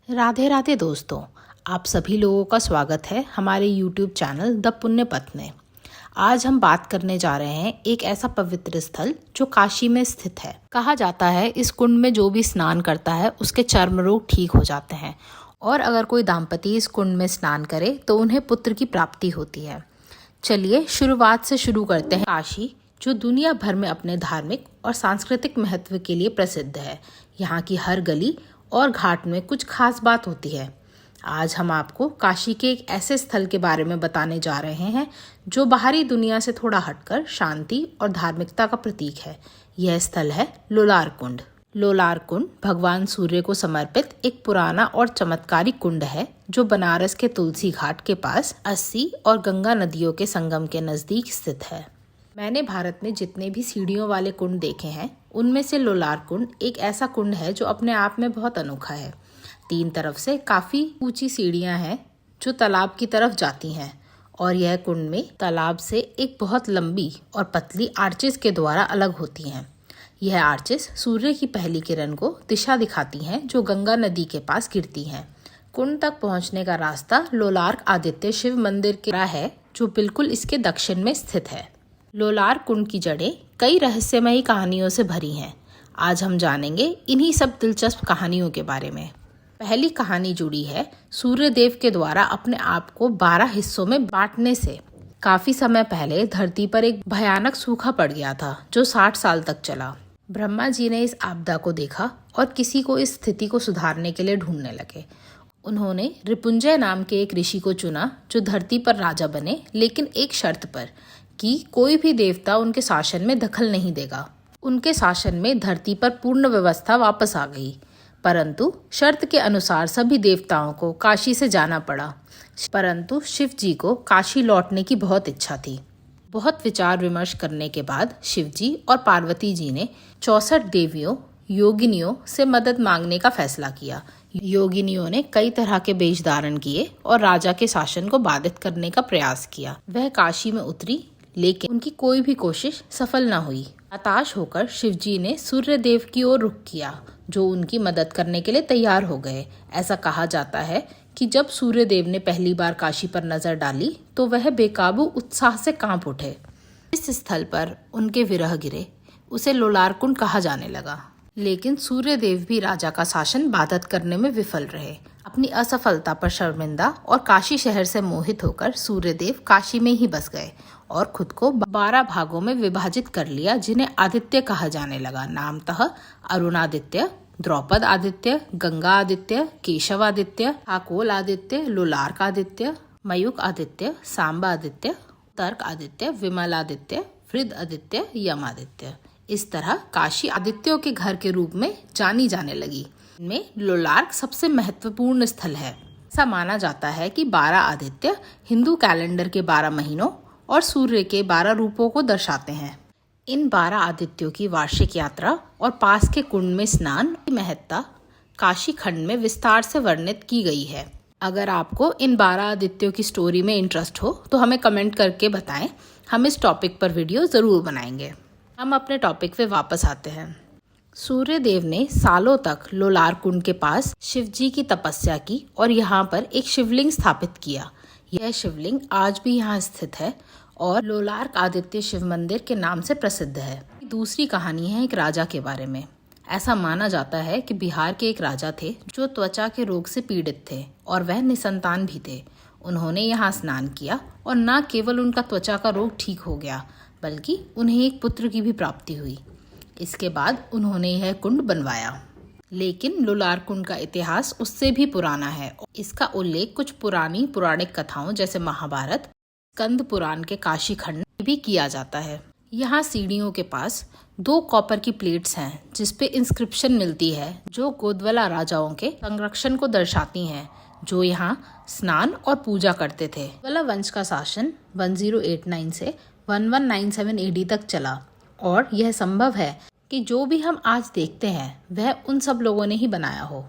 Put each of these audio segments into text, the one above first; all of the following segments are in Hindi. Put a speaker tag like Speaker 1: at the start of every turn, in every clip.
Speaker 1: राधे राधे दोस्तों, आप सभी लोगों का स्वागत है हमारे YouTube चैनल द पुण्य पथ में। आज हम बात करने जा रहे हैं एक ऐसा पवित्र स्थल जो काशी में स्थित है। कहा जाता है इस कुंड में जो भी स्नान करता है उसके चर्म रोग ठीक हो जाते हैं और अगर कोई दाम्पति इस कुंड में स्नान करे तो उन्हें पुत्र की प्राप्ति होती है। चलिए शुरुआत से शुरू करते हैं। काशी जो दुनिया भर में अपने धार्मिक और सांस्कृतिक महत्व के लिए प्रसिद्ध है। यहाँ की हर गली और घाट में कुछ खास बात होती है। आज हम आपको काशी के एक ऐसे स्थल के बारे में बताने जा रहे हैं जो बाहरी दुनिया से थोड़ा हटकर शांति और धार्मिकता का प्रतीक है। यह स्थल है लोलार कुंड। लोलार कुंड भगवान सूर्य को समर्पित एक पुराना और चमत्कारिक कुंड है जो बनारस के तुलसी घाट के पास अस्सी और गंगा नदियों के संगम के नजदीक स्थित है। मैंने भारत में जितने भी सीढ़ियों वाले कुंड देखे हैं उनमें से लोलार कुंड एक ऐसा कुंड है जो अपने आप में बहुत अनोखा है। 3 तरफ से काफी ऊंची सीढ़ियां हैं जो तालाब की तरफ जाती हैं और यह कुंड में तालाब से एक बहुत लंबी और पतली आर्चेस के द्वारा अलग होती हैं। यह आर्चेस सूर्य की पहली किरण को दिशा दिखाती हैं जो गंगा नदी के पास गिरती हैं। कुंड तक पहुंचने का रास्ता लोलार्क आदित्य शिव मंदिर का है जो बिल्कुल इसके दक्षिण में स्थित है। लोलार कुंड की जड़ें कई रहस्यमयी कहानियों से भरी हैं। आज हम जानेंगे इन्हीं सब दिलचस्प कहानियों के बारे में। पहली कहानी जुड़ी है सूर्य देव के द्वारा अपने आप को 12 हिस्सों में बांटने से। काफी समय पहले धरती पर एक भयानक सूखा पड़ गया था जो 60 साल तक चला। ब्रह्मा जी ने इस आपदा को देखा और किसी को इस स्थिति को सुधारने के लिए ढूंढने लगे। उन्होंने रिपुंजय नाम के एक ऋषि को चुना जो धरती पर राजा बने, लेकिन एक शर्त पर कि कोई भी देवता उनके शासन में दखल नहीं देगा। उनके शासन में धरती पर पूर्ण व्यवस्था वापस आ गई, परंतु शर्त के अनुसार सभी देवताओं को काशी से जाना पड़ा। परंतु शिव जी को काशी लौटने की बहुत इच्छा थी। बहुत विचार विमर्श करने के बाद शिव जी और पार्वती जी ने 64 देवियों योगिनियों से मदद मांगने का फैसला किया। योगिनियों ने कई तरह के वेश धारण किए और राजा के शासन को बाधित करने का प्रयास किया। वह काशी में उतरी, लेकिन उनकी कोई भी कोशिश सफल न हुई। हताश होकर शिवजी ने सूर्य देव की ओर रुख किया जो उनकी मदद करने के लिए तैयार हो गए। ऐसा कहा जाता है कि जब सूर्य देव ने पहली बार काशी पर नजर डाली तो वह बेकाबू उत्साह से कांप उठे। इस स्थल पर उनके विरह गिरे। उसे लोलार कुंड कहा जाने लगा। लेकिन सूर्य देव भी राजा का शासन बाधित करने में विफल रहे। अपनी असफलता पर शर्मिंदा और काशी शहर से मोहित होकर सूर्यदेव काशी में ही बस गए और खुद को 12 भागों में विभाजित कर लिया जिन्हें आदित्य कहा जाने लगा। नामतः अरुणादित्य, द्रौपद आदित्य, गंगा आदित्य, केशव आदित्य, आकोल आदित्य, लोलार्क आदित्य, मयूक आदित्य, सांबा आदित्य, तर्क आदित्य, विमल आदित्य, वृद्ध आदित्य, यम आदित्य। इस तरह काशी आदित्यों के घर के रूप में जानी जाने लगी। इनमें लोलार्क सबसे महत्वपूर्ण स्थल है। ऐसा माना जाता है कि 12 आदित्य हिंदू कैलेंडर के 12 महीनों और सूर्य के 12 रूपों को दर्शाते हैं। इन 12 आदित्यों की वार्षिक यात्रा और पास के कुंड में स्नान की महत्ता काशी खंड में विस्तार से वर्णित की गई है। अगर आपको इन 12 आदित्यों की स्टोरी में इंटरेस्ट हो तो हमें कमेंट करके बताएं। हम इस टॉपिक पर वीडियो जरूर बनाएंगे। हम अपने टॉपिक पे वापस आते हैं। सूर्य देव ने सालों तक लोलार कुंड के पास शिवजी की तपस्या की और यहाँ पर एक शिवलिंग स्थापित किया। यह शिवलिंग आज भी यहाँ स्थित है और लोलार्क आदित्य शिव मंदिर के नाम से प्रसिद्ध है। दूसरी कहानी है एक राजा के बारे में। ऐसा माना जाता है कि बिहार के एक राजा थे जो त्वचा के रोग से पीड़ित थे और वह निसंतान भी थे। उन्होंने यहाँ स्नान किया और न केवल उनका त्वचा का रोग ठीक हो गया बल्कि उन्हें एक पुत्र की भी प्राप्ति हुई। इसके बाद उन्होंने यह कुंड बनवाया। लेकिन लोलार कुंड का इतिहास उससे भी पुराना है। इसका उल्लेख कुछ पुरानी पौराणिक कथाओं जैसे महाभारत, स्कंद पुराण के काशी खंड में भी किया जाता है। यहाँ सीढ़ियों के पास 2 कॉपर की प्लेट्स हैं जिसपे इंस्क्रिप्शन मिलती है जो गोदवाला राजाओं के संरक्षण को दर्शाती हैं जो यहाँ स्नान और पूजा करते थे। गोदवाला वंश का शासन 1089 से 1197 AD तक चला और यह संभव है कि जो भी हम आज देखते हैं वह उन सब लोगों ने ही बनाया हो।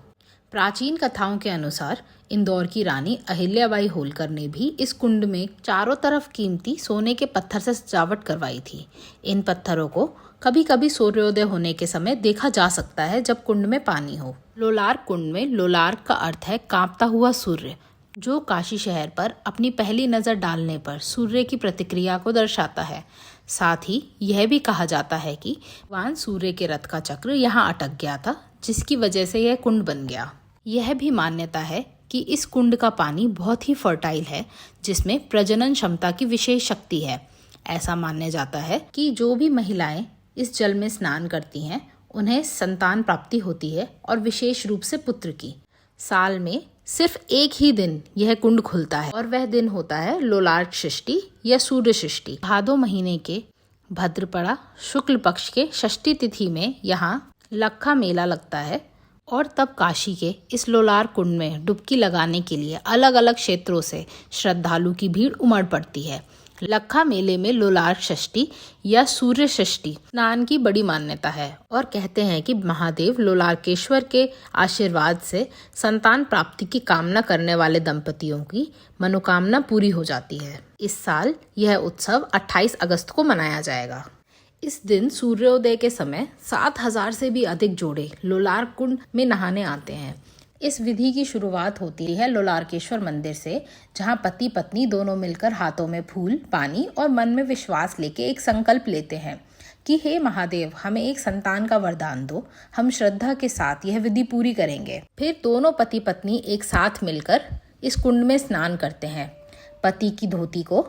Speaker 1: प्राचीन कथाओं के अनुसार इंदौर की रानी अहिल्याबाई होलकर ने भी इस कुंड में चारों तरफ कीमती सोने के पत्थर से सजावट करवाई थी। इन पत्थरों को कभी कभी सूर्योदय होने के समय देखा जा सकता है जब कुंड में पानी हो। लोलार्क कुंड में लोलार्क का अर्थ है कांपता हुआ सूर्य, जो काशी शहर पर अपनी पहली नज़र डालने पर सूर्य की प्रतिक्रिया को दर्शाता है। साथ ही यह भी कहा जाता है कि भगवान सूर्य के रथ का चक्र यहाँ अटक गया था, जिसकी वजह से यह कुंड बन गया। यह भी मान्यता है कि इस कुंड का पानी बहुत ही फर्टाइल है, जिसमें प्रजनन क्षमता की विशेष शक्ति है। ऐसा माना जाता है कि जो भी महिलाएं इस जल में स्नान करती हैं, उन्हें संतान प्राप्ति होती है, और विशेष रूप से पुत्र की। साल में सिर्फ एक ही दिन यह कुंड खुलता है, और वह दिन होता है लोलार्क षष्ठी या सूर्य षष्ठी। भादो महीने के भद्रपड़ा शुक्ल पक्ष के षष्ठी तिथि में यहाँ लक्खा मेला लगता है, और तब काशी के इस लोलार्क कुंड में डुबकी लगाने के लिए अलग अलग क्षेत्रों से श्रद्धालु की भीड़ उमड़ पड़ती है। लक्खा मेले में लोलार्क षष्ठी या सूर्य षष्ठी स्नान की बड़ी मान्यता है, और कहते हैं कि महादेव लोलार्केश्वर के आशीर्वाद से संतान प्राप्ति की कामना करने वाले दंपतियों की मनोकामना पूरी हो जाती है। इस साल यह उत्सव 28 अगस्त को मनाया जाएगा। इस दिन सूर्योदय के समय 7000 से भी अधिक जोड़े लोलार्क कुंड में नहाने आते हैं। इस विधि की शुरुआत होती है लोलार्केश्वर मंदिर से, जहां पति पत्नी दोनों मिलकर हाथों में फूल, पानी और मन में विश्वास लेके एक संकल्प लेते हैं कि हे महादेव, हमें एक संतान का वरदान दो। हम श्रद्धा के साथ यह विधि पूरी करेंगे। फिर दोनों पति पत्नी एक साथ मिलकर इस कुंड में स्नान करते हैं। पति की धोती को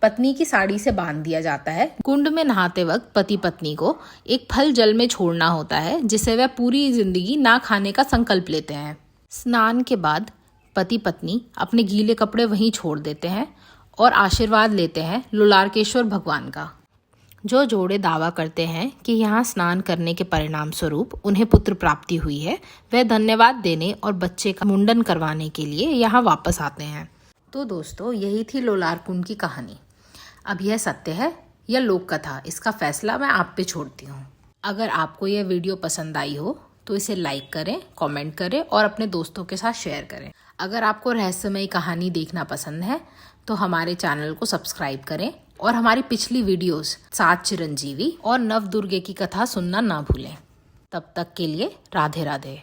Speaker 1: पत्नी की साड़ी से बांध दिया जाता है। कुंड में नहाते वक्त पति पत्नी को एक फल जल में छोड़ना होता है, जिसे वह पूरी जिंदगी ना खाने का संकल्प लेते हैं। स्नान के बाद पति पत्नी अपने गीले कपड़े वहीं छोड़ देते हैं और आशीर्वाद लेते हैं लोलार्केश्वर भगवान का। जो जोड़े दावा करते हैं कि यहाँ स्नान करने के परिणाम स्वरूप उन्हें पुत्र प्राप्ति हुई है, वह धन्यवाद देने और बच्चे का मुंडन करवाने के लिए यहाँ वापस आते हैं। तो दोस्तों, यही थी लोलार्क कुंड की कहानी। अब यह सत्य है या लोक कथा, इसका फैसला मैं आप पे छोड़ती हूँ। अगर आपको यह वीडियो पसंद आई हो तो इसे लाइक करें, कमेंट करें और अपने दोस्तों के साथ शेयर करें। अगर आपको रहस्यमयी कहानी देखना पसंद है तो हमारे चैनल को सब्सक्राइब करें, और हमारी पिछली वीडियोस 7 चिरंजीवी और नवदुर्गे की कथा सुनना ना भूलें। तब तक के लिए राधे राधे।